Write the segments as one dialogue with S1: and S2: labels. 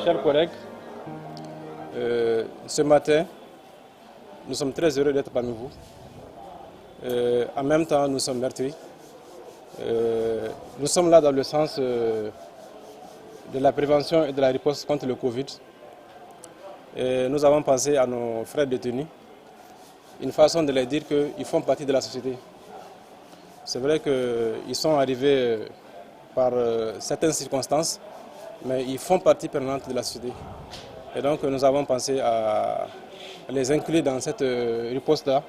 S1: chers collègues, ce matin, nous sommes très heureux d'être parmi vous. En même temps, nous sommes meurtris. Nous sommes là dans le sens de la prévention et de la riposte contre le Covid. Nous avons pensé à nos frères détenus, une façon de leur dire qu'ils font partie de la société. C'est vrai qu'ils sont arrivés par certaines circonstances, mais ils font partie permanente de la société. Et donc nous avons pensé à les inclure dans cette riposte-là,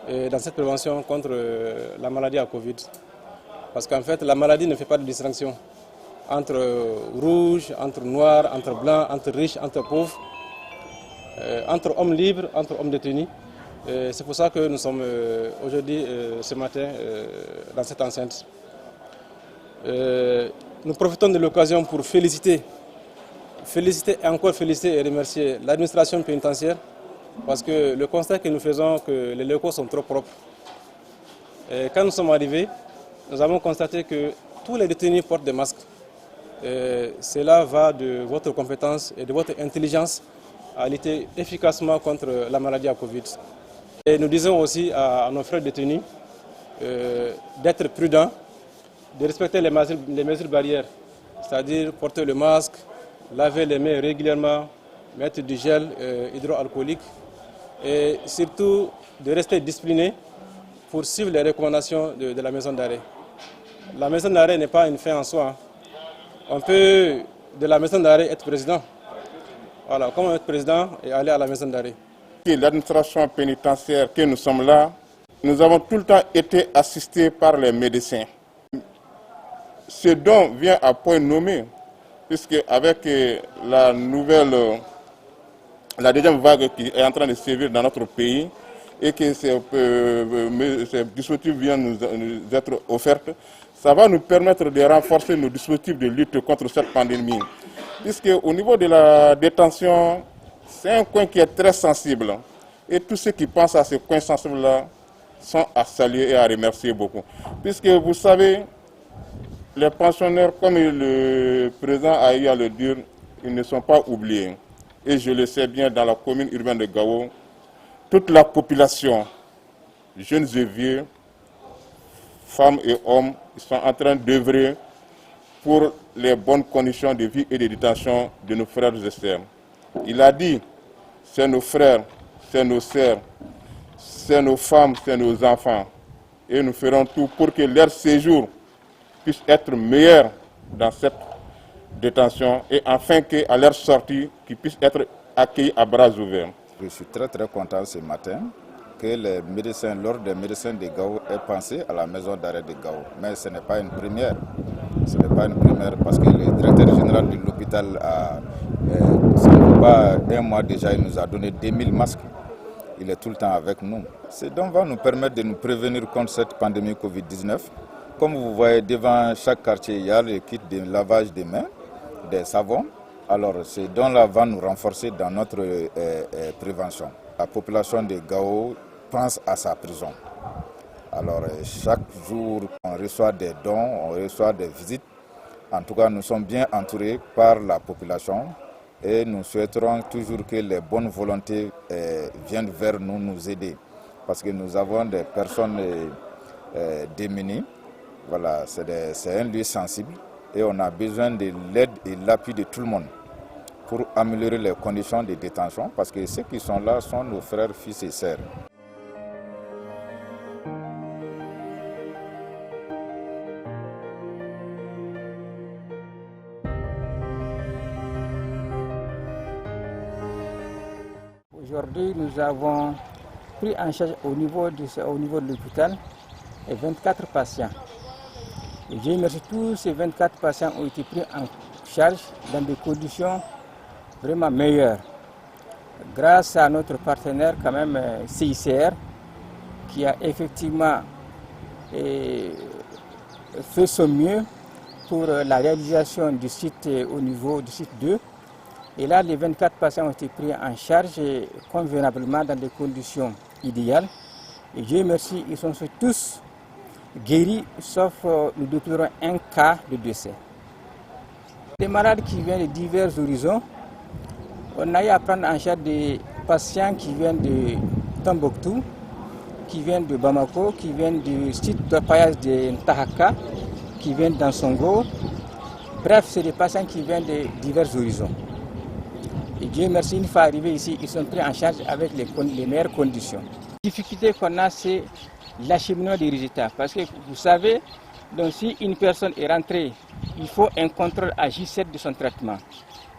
S1: et dans cette prévention contre la maladie à Covid. Parce qu'en fait, la maladie ne fait pas de distinction entre rouge, entre noir, entre blanc, entre riche, entre pauvre, entre hommes libres, entre hommes détenus. C'est pour ça que nous sommes aujourd'hui, ce matin, dans cette enceinte. Nous profitons de l'occasion pour féliciter et encore féliciter et remercier l'administration pénitentiaire parce que le constat que nous faisons, que les locaux sont trop propres. Quand nous sommes arrivés, nous avons constaté que tous les détenus portent des masques. Cela va de votre compétence et de votre intelligence à lutter efficacement contre la maladie à Covid. Et nous disons aussi à nos frères détenus d'être prudents, de respecter les mesures barrières, c'est-à-dire porter le masque, laver les mains régulièrement, mettre du gel hydroalcoolique et surtout de rester disciplinés pour suivre les recommandations de la maison d'arrêt. La maison d'arrêt n'est pas une fin en soi. On peut de la maison d'arrêt être président. Voilà, comment être président et aller à la maison d'arrêt.
S2: L'administration pénitentiaire que nous sommes là, nous avons tout le temps été assistés par les médecins. Ce don vient à point nommé, puisque avec la deuxième vague qui est en train de sévir dans notre pays et que ces dispositifs viennent nous être offerts, ça va nous permettre de renforcer nos dispositifs de lutte contre cette pandémie. Puisque au niveau de la détention, c'est un coin qui est très sensible. Et tous ceux qui pensent à ce coin sensible-là sont à saluer et à remercier beaucoup. Puisque vous savez, les pensionnaires, comme le président a eu à le dire, ils ne sont pas oubliés. Et je le sais bien, dans la commune urbaine de Gao, toute la population, jeunes et vieux, femmes et hommes, ils sont en train d'œuvrer pour les bonnes conditions de vie et de détention de nos frères et sœurs. Il a dit, c'est nos frères, c'est nos sœurs, c'est nos femmes, c'est nos enfants. Et nous ferons tout pour que leur séjour puisse être meilleur dans cette détention et afin qu'à leur sortie, qu'ils puissent être accueillis à bras ouverts.
S3: Je suis très content ce matin que les médecins, l'ordre des médecins de Gao ait pensé à la maison d'arrêt de Gao. Mais ce n'est pas une première. Ce n'est pas une première parce que le directeur général de l'hôpital, ce n'est pas un mois déjà, il nous a donné 2000 masques. Il est tout le temps avec nous. Ce don va nous permettre de nous prévenir contre cette pandémie Covid-19. Comme vous voyez, devant chaque quartier, il y a le kit de lavage des mains, des savons. Alors, ce don-là va nous renforcer dans notre prévention. La population de Gao pense à sa prison. Alors, chaque jour, on reçoit des dons, on reçoit des visites. En tout cas, nous sommes bien entourés par la population et nous souhaiterons toujours que les bonnes volontés viennent vers nous, nous aider. Parce que nous avons des personnes démunies. Voilà, c'est un lieu sensible et on a besoin de l'aide et l'appui de tout le monde pour améliorer les conditions de détention parce que ceux qui sont là sont nos frères, fils et sœurs.
S4: Aujourd'hui, nous avons pris en charge au niveau de l'hôpital 24 patients. Et je remercie tous ces 24 patients ont été pris en charge dans des conditions vraiment meilleures. Grâce à notre partenaire quand même CICR qui a effectivement fait son mieux pour la réalisation du site au niveau du site 2. Et là, les 24 patients ont été pris en charge convenablement dans des conditions idéales. Et Dieu merci, ils sont tous guéris, sauf nous déplorons un cas de décès. Des malades qui viennent de divers horizons, On a eu à prendre en charge des patients qui viennent de Tombouctou, qui viennent de Bamako, qui viennent du site d'orpaillage de Ntahaka, qui viennent d'Ansongo. Bref, c'est des patients qui viennent de divers horizons. Et Dieu merci, une fois arrivés ici, ils sont pris en charge avec les meilleures conditions. La difficulté qu'on a, c'est l'acheminement des résultats. Parce que vous savez, donc si une personne est rentrée, il faut un contrôle à J7 de son traitement.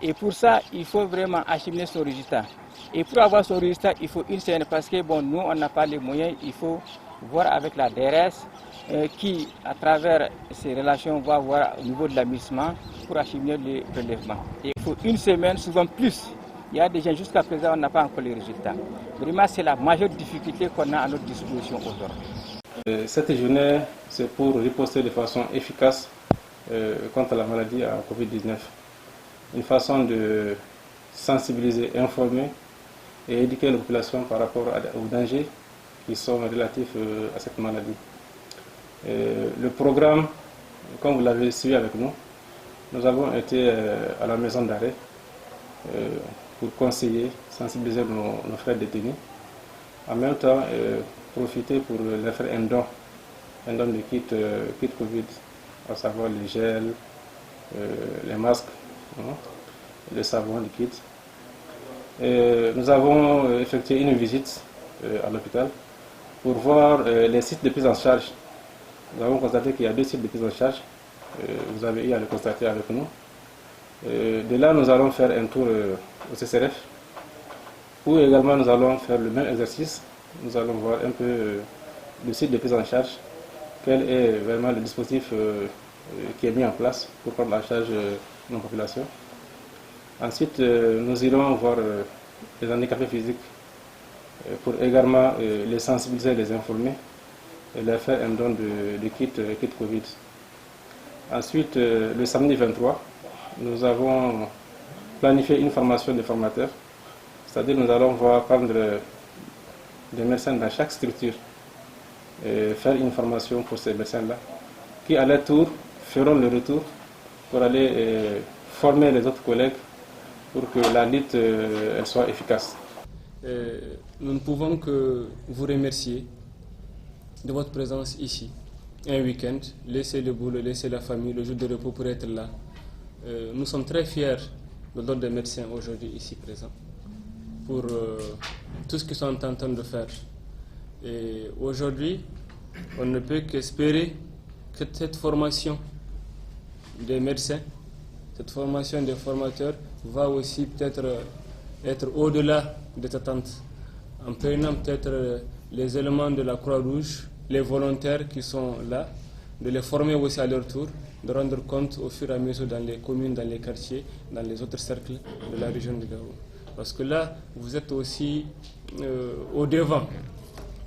S4: Et pour ça, il faut vraiment acheminer son résultat. Et pour avoir son résultat, il faut une semaine parce que bon, nous, on n'a pas les moyens. Il faut voir avec la DRS qui, à travers ces relations, va voir au niveau de l'administration pour acheminer les prélèvements. Et il faut une semaine, souvent plus. Il y a des gens jusqu'à présent, on n'a pas encore les résultats. Vraiment, c'est la majeure difficulté qu'on a à notre disposition aujourd'hui.
S1: Cette journée, c'est pour riposter de façon efficace contre la maladie à Covid-19. Une façon de sensibiliser, informer et éduquer la population par rapport aux dangers qui sont relatifs à cette maladie. Le programme, comme vous l'avez suivi avec nous, nous avons été à la maison d'arrêt pour conseiller, sensibiliser nos frères détenus. En même temps, profiter pour leur faire un don de kit Covid, à savoir les gels, les masques, le savon liquide. Nous avons effectué une visite à l'hôpital pour voir les sites de prise en charge. Nous avons constaté qu'il y a 2 sites de prise en charge. Vous avez eu à le constater avec nous. De là, nous allons faire un tour au CCRF, où également nous allons faire le même exercice. Nous allons voir un peu le site de prise en charge, quel est vraiment le dispositif qui est mis en place pour prendre en charge nos populations. Ensuite, nous irons voir les handicapés physiques pour également les sensibiliser, les informer et leur faire un don de kit Covid. Ensuite, le samedi 23, nous avons planifié une formation des formateurs, c'est-à-dire nous allons prendre des médecins dans chaque structure et faire une formation pour ces médecins-là, qui à leur tour feront le retour pour aller former les autres collègues pour que la lutte elle soit efficace.
S5: Nous ne pouvons que vous remercier de votre présence ici. Un week-end, laissez le boulot, laissez la famille, le jour de repos pour être là. Nous sommes très fiers de l'ordre des médecins aujourd'hui ici présents pour tout ce qu'ils sont en train de faire. Et aujourd'hui, on ne peut qu'espérer que cette formation des médecins, cette formation des formateurs va aussi peut-être être au-delà des attentes, en prenant peut-être les éléments de la Croix-Rouge, les volontaires qui sont là, de les former aussi à leur tour, de rendre compte au fur et à mesure dans les communes, dans les quartiers, dans les autres cercles de la région de Gao. Parce que là, vous êtes aussi au devant.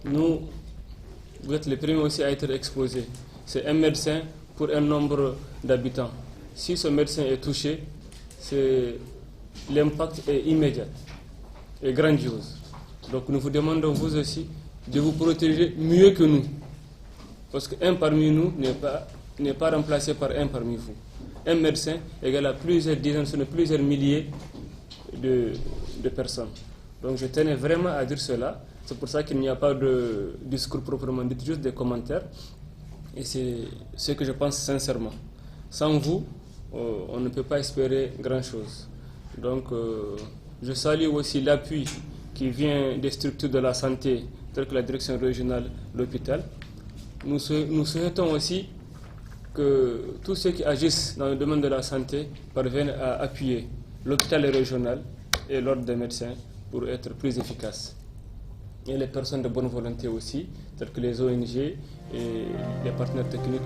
S5: Vous êtes les premiers aussi à être exposés. C'est un médecin pour un nombre d'habitants. Si ce médecin est touché, l'impact est immédiat et grandiose. Donc nous vous demandons vous aussi de vous protéger mieux que nous. Parce qu'un parmi nous n'est pas remplacé par un parmi vous. Un médecin égale à plusieurs dizaines, sinon plusieurs milliers de personnes. Donc je tenais vraiment à dire cela. C'est pour ça qu'il n'y a pas de discours proprement dit, juste des commentaires. Et c'est ce que je pense sincèrement. Sans vous, on ne peut pas espérer grand-chose. Donc je salue aussi l'appui qui vient des structures de la santé, telles que la direction régionale, l'hôpital. Nous souhaitons aussi que tous ceux qui agissent dans le domaine de la santé parviennent à appuyer l'hôpital régional et l'ordre des médecins pour être plus efficaces. Et les personnes de bonne volonté aussi, telles que les ONG et les partenaires techniques.